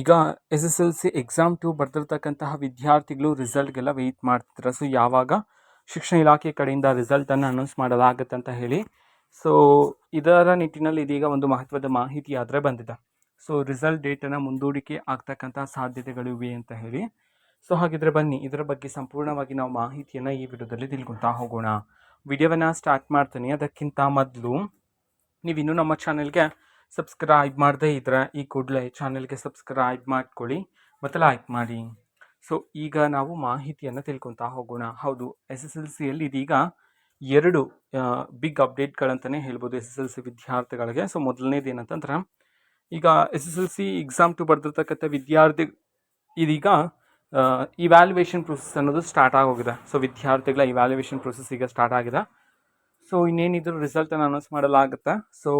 ಈಗ SSLC exam 2 ಬರ್ದಿರ್ತಕ್ಕಂತಹ ವಿದ್ಯಾರ್ಥಿಗಳು ರಿಸಲ್ಟ್ಗೆಲ್ಲ weight ಮಾಡ್ತಿದ್ದಾರೆ. ಸೊ ಯಾವಾಗ ಶಿಕ್ಷಣ ಇಲಾಖೆ ಕಡೆಯಿಂದ ರಿಸಲ್ಟನ್ನು ಅನೌನ್ಸ್ ಮಾಡಲಾಗುತ್ತೆ ಅಂತ ಹೇಳಿ. ಸೊ ಇದರ ನಿಟ್ಟಿನಲ್ಲಿ ಇದೀಗ ಒಂದು ಮಹತ್ವದ ಮಾಹಿತಿ ಆದರೆ ಬಂದಿದೆ. ಸೊ ರಿಸಲ್ಟ್ ಡೇಟನ್ನು ಮುಂದೂಡಿಕೆ ಆಗ್ತಕ್ಕಂಥ ಸಾಧ್ಯತೆಗಳಿವೆ ಅಂತ ಹೇಳಿ. ಸೊ ಹಾಗಿದ್ರೆ ಬನ್ನಿ ಇದರ ಬಗ್ಗೆ ಸಂಪೂರ್ಣವಾಗಿ ನಾವು ಮಾಹಿತಿಯನ್ನು ಈ ವಿಡಿಯೋದಲ್ಲಿ ತಿಳ್ಕೊತಾ ಹೋಗೋಣ. ವಿಡಿಯೋವನ್ನು ಸ್ಟಾರ್ಟ್ ಮಾಡ್ತೀನಿ. ಅದಕ್ಕಿಂತ ಮೊದಲು ನೀವು ಇನ್ನೂ ನಮ್ಮ ಚಾನೆಲ್ಗೆ ಸಬ್ಸ್ಕ್ರೈಬ್ ಮಾಡದೇ ಇದ್ದರೆ ಈ ಕೂಡಲೇ ಚಾನೆಲ್ಗೆ ಸಬ್ಸ್ಕ್ರೈಬ್ ಮಾಡ್ಕೊಳ್ಳಿ ಮತ್ತು ಲೈಕ್ ಮಾಡಿ. ಸೊ ಈಗ ನಾವು ಮಾಹಿತಿಯನ್ನು ತಿಳ್ಕೊತಾ ಹೋಗೋಣ. ಹೌದು, SSLCಯಲ್ಲಿ ಇದೀಗ ಎರಡು ಬಿಗ್ ಅಪ್ಡೇಟ್ಗಳಂತಲೇ ಹೇಳ್ಬೋದು SSLC ವಿದ್ಯಾರ್ಥಿಗಳಿಗೆ. ಸೊ ಮೊದಲನೇದು ಏನಂತಂದ್ರೆ, ಈಗ SSLC ಎಕ್ಸಾಮ್ 2 ಬರ್ದಿರ್ತಕ್ಕಂಥ ವಿದ್ಯಾರ್ಥಿ ಇದೀಗ ಇವ್ಯಾಲ್ಯುವೇಷನ್ ಪ್ರೊಸೆಸ್ ಅನ್ನೋದು ಸ್ಟಾರ್ಟ್ ಆಗೋಗಿದೆ. ಸೊ ವಿದ್ಯಾರ್ಥಿಗಳ ಇವ್ಯಾಲ್ಯುವೇಷನ್ ಪ್ರೊಸೆಸ್ ಈಗ ಸ್ಟಾರ್ಟ್ ಆಗಿದೆ. ಸೊ ಇನ್ನೇನಿದ್ರು ರಿಸಲ್ಟನ್ನು ಅನೌನ್ಸ್ ಮಾಡಲಾಗುತ್ತೆ. ಸೊ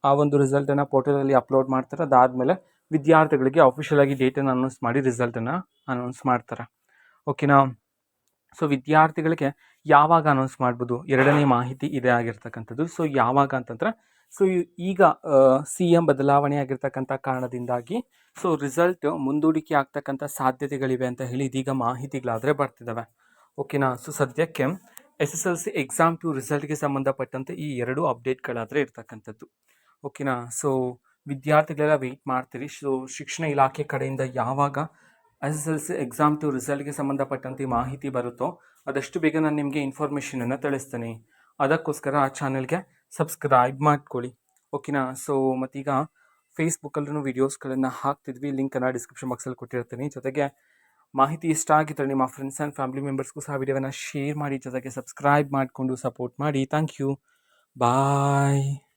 ಆ ಒಂದು ರಿಸಲ್ಟನ್ನು ಪೋರ್ಟಲಲ್ಲಿ ಅಪ್ಲೋಡ್ ಮಾಡ್ತಾರೆ. ಅದಾದಮೇಲೆ ವಿದ್ಯಾರ್ಥಿಗಳಿಗೆ ಅಫಿಷಿಯಲ್ ಆಗಿ ಡೇಟನ್ನು ಅನೌನ್ಸ್ ಮಾಡಿ ರಿಸಲ್ಟನ್ನು ಅನೌನ್ಸ್ ಮಾಡ್ತಾರೆ. ಓಕೆನಾ? ಸೊ ವಿದ್ಯಾರ್ಥಿಗಳಿಗೆ ಯಾವಾಗ ಅನೌನ್ಸ್ ಮಾಡ್ಬೋದು, ಎರಡನೇ ಮಾಹಿತಿ ಇದೇ ಆಗಿರ್ತಕ್ಕಂಥದ್ದು. ಸೊ ಯಾವಾಗ ಅಂತಂದರೆ, ಸೊ ಈಗ CM ಬದಲಾವಣೆ ಆಗಿರ್ತಕ್ಕಂಥ ಕಾರಣದಿಂದಾಗಿ ಸೊ ರಿಸಲ್ಟ್ ಮುಂದೂಡಿಕೆ ಆಗ್ತಕ್ಕಂಥ ಸಾಧ್ಯತೆಗಳಿವೆ ಅಂತ ಹೇಳಿ ಇದೀಗ ಮಾಹಿತಿಗಳಾದರೆ ಬರ್ತಿದ್ದಾವೆ. ಓಕೆನಾ? ಸೊ ಸದ್ಯಕ್ಕೆ SSLC ಎಕ್ಸಾಮ್ 2 ರಿಸಲ್ಟ್ಗೆ ಸಂಬಂಧಪಟ್ಟಂತೆ ಈ ಎರಡು ಅಪ್ಡೇಟ್ಗಳಾದರೆ ಇರ್ತಕ್ಕಂಥದ್ದು. ಓಕೆನಾ? ಸೊ ವಿದ್ಯಾರ್ಥಿಗಳೆಲ್ಲ ವೆಯ್ಟ್ ಮಾಡ್ತೀರಿ. ಸೊ ಶಿಕ್ಷಣ ಇಲಾಖೆ ಕಡೆಯಿಂದ ಯಾವಾಗ SSLC ಎಕ್ಸಾಮ್ 2 ರಿಸಲ್ಟ್ಗೆ ಸಂಬಂಧಪಟ್ಟಂತೆ ಮಾಹಿತಿ ಬರುತ್ತೋ ಆದಷ್ಟು ಬೇಗ ನಾನು ನಿಮಗೆ ಇನ್ಫಾರ್ಮೇಷನನ್ನು ತಿಳಿಸ್ತೀನಿ. ಅದಕ್ಕೋಸ್ಕರ ಆ ಚಾನೆಲ್ಗೆ ಸಬ್ಸ್ಕ್ರೈಬ್ ಮಾಡ್ಕೊಳ್ಳಿ. ಓಕೆನಾ? ಸೊ ಮತ್ತೀಗ ಫೇಸ್ಬುಕ್ಕಲ್ಲೂ ವೀಡಿಯೋಸ್ಗಳನ್ನು ಹಾಕ್ತಿದ್ವಿ. ಲಿಂಕನ್ನು ಡಿಸ್ಕ್ರಿಪ್ಷನ್ ಬಾಕ್ಸಲ್ಲಿ ಕೊಟ್ಟಿರ್ತೀನಿ. ಜೊತೆಗೆ ಮಾಹಿತಿ ಇಷ್ಟ ಆಗಿದ್ದರೆ ನಿಮ್ಮ ಫ್ರೆಂಡ್ಸ್ ಆ್ಯಂಡ್ ಫ್ಯಾಮಿಲಿ ಮೆಂಬರ್ಸ್ಗೂ ಸಹ ವಿಡಿಯೋವನ್ನು ಶೇರ್ ಮಾಡಿ, ಜೊತೆಗೆ ಸಬ್ಸ್ಕ್ರೈಬ್ ಮಾಡಿಕೊಂಡು ಸಪೋರ್ಟ್ ಮಾಡಿ. Thank you. ಬಾಯ್.